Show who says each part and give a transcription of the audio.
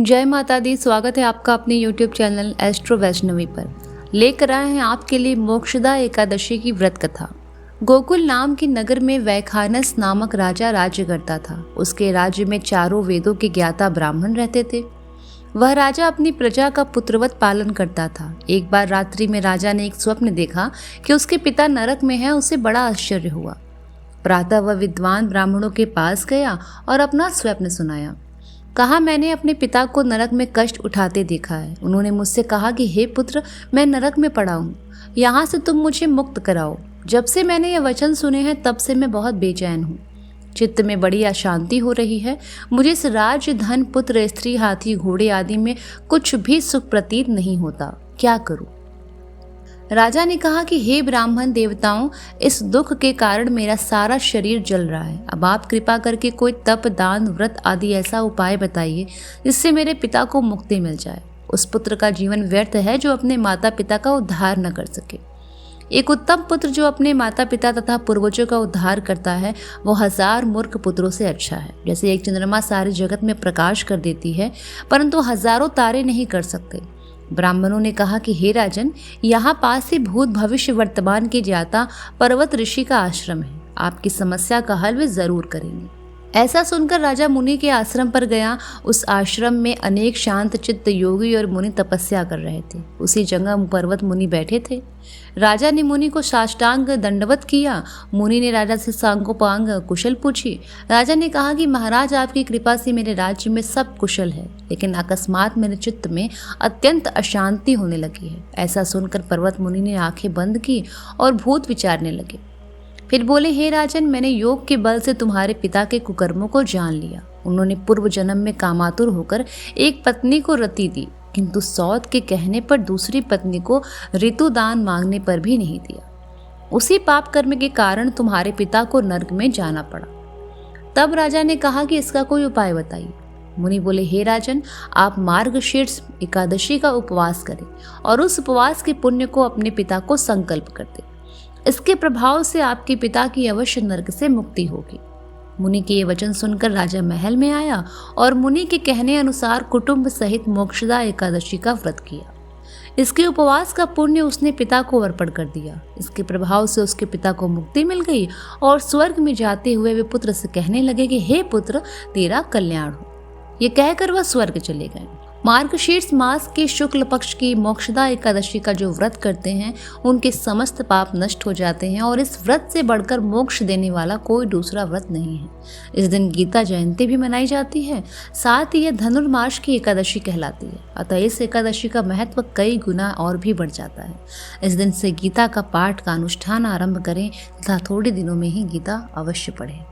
Speaker 1: जय माता दी। स्वागत है आपका अपने YouTube चैनल एस्ट्रो वैष्णवी पर। लेकर आए हैं आपके लिए मोक्षदा एकादशी की व्रत कथा। गोकुल नाम के नगर में वैखानस नामक राजा राज्य करता था। उसके राज्य में चारों वेदों के ज्ञाता ब्राह्मण रहते थे। वह राजा अपनी प्रजा का पुत्रवत पालन करता था। एक बार रात्रि में राजा ने एक स्वप्न देखा कि उसके पिता नरक में हैं। उसे बड़ा आश्चर्य हुआ। प्रातः वह विद्वान ब्राह्मणों के पास गया और अपना स्वप्न सुनाया। कहा, मैंने अपने पिता को नरक में कष्ट उठाते देखा है। उन्होंने मुझसे कहा कि हे पुत्र, मैं नरक में पड़ा हूँ, यहाँ से तुम मुझे मुक्त कराओ। जब से मैंने ये वचन सुने हैं तब से मैं बहुत बेचैन हूँ। चित्त में बड़ी अशांति हो रही है। मुझे इस राज्य, धन, पुत्र, स्त्री, हाथी, घोड़े आदि में कुछ भी सुख प्रतीत नहीं होता। क्या करूँ? राजा ने कहा कि हे ब्राह्मण देवताओं, इस दुख के कारण मेरा सारा शरीर जल रहा है। अब आप कृपा करके कोई तप, दान, व्रत आदि ऐसा उपाय बताइए जिससे मेरे पिता को मुक्ति मिल जाए। उस पुत्र का जीवन व्यर्थ है जो अपने माता पिता का उद्धार न कर सके। एक उत्तम पुत्र जो अपने माता पिता तथा पूर्वजों का उद्धार करता है वो 1000 मूर्ख पुत्रों से अच्छा है। जैसे एक चंद्रमा सारे जगत में प्रकाश कर देती है परंतु हजारों तारे नहीं कर सकते। ब्राह्मणों ने कहा कि हे राजन, यहाँ पास ही भूत, भविष्य, वर्तमान के ज्ञाता पर्वत ऋषि का आश्रम है। आपकी समस्या का हल वे जरूर करेंगे। ऐसा सुनकर राजा मुनि के आश्रम पर गया। उस आश्रम में अनेक शांत चित्त योगी और मुनि तपस्या कर रहे थे। उसी जगह पर्वत मुनि बैठे थे। राजा ने मुनि को साष्टांग दंडवत किया। मुनि ने राजा से सांगोपांग कुशल पूछी। राजा ने कहा कि महाराज, आपकी कृपा से मेरे राज्य में सब कुशल है, लेकिन अकस्मात मेरे चित्त में अत्यंत अशांति होने लगी है। ऐसा सुनकर पर्वत मुनि ने आंखें बंद की और भूत विचारने लगे। फिर बोले, हे राजन, मैंने योग के बल से तुम्हारे पिता के कुकर्मों को जान लिया। उन्होंने पूर्व जन्म में कामातुर होकर एक पत्नी को रति दी, किंतु सौत के कहने पर दूसरी पत्नी को ऋतुदान मांगने पर भी नहीं दिया। उसी पाप कर्म के कारण तुम्हारे पिता को नरक में जाना पड़ा। तब राजा ने कहा कि इसका कोई उपाय बताइए। मुनि बोले, हे राजन, आप मार्गशीर्ष एकादशी का उपवास करें और उस उपवास के पुण्य को अपने पिता को संकल्प कर दें। इसके प्रभाव से आपके पिता की अवश्य नरक से मुक्ति होगी। मुनि के ये वचन सुनकर राजा महल में आया और मुनि के कहने अनुसार कुटुंब सहित मोक्षदा एकादशी का व्रत किया। इसके उपवास का पुण्य उसने पिता को अर्पण कर दिया। इसके प्रभाव से उसके पिता को मुक्ति मिल गई और स्वर्ग में जाते हुए वे पुत्र से कहने लगे कि हे पुत्र, तेरा कल्याण हो। ये कहकर वह स्वर्ग चले गए। मार्गशीर्ष मास के शुक्ल पक्ष की मोक्षदा एकादशी का जो व्रत करते हैं उनके समस्त पाप नष्ट हो जाते हैं और इस व्रत से बढ़कर मोक्ष देने वाला कोई दूसरा व्रत नहीं है। इस दिन गीता जयंती भी मनाई जाती है। साथ ही यह धनुर्मास की एकादशी कहलाती है। अतः इस एकादशी का महत्व कई गुना और भी बढ़ जाता है। इस दिन से गीता का पाठ का अनुष्ठान आरंभ करें तथा थोड़े दिनों में ही गीता अवश्य पढ़ें।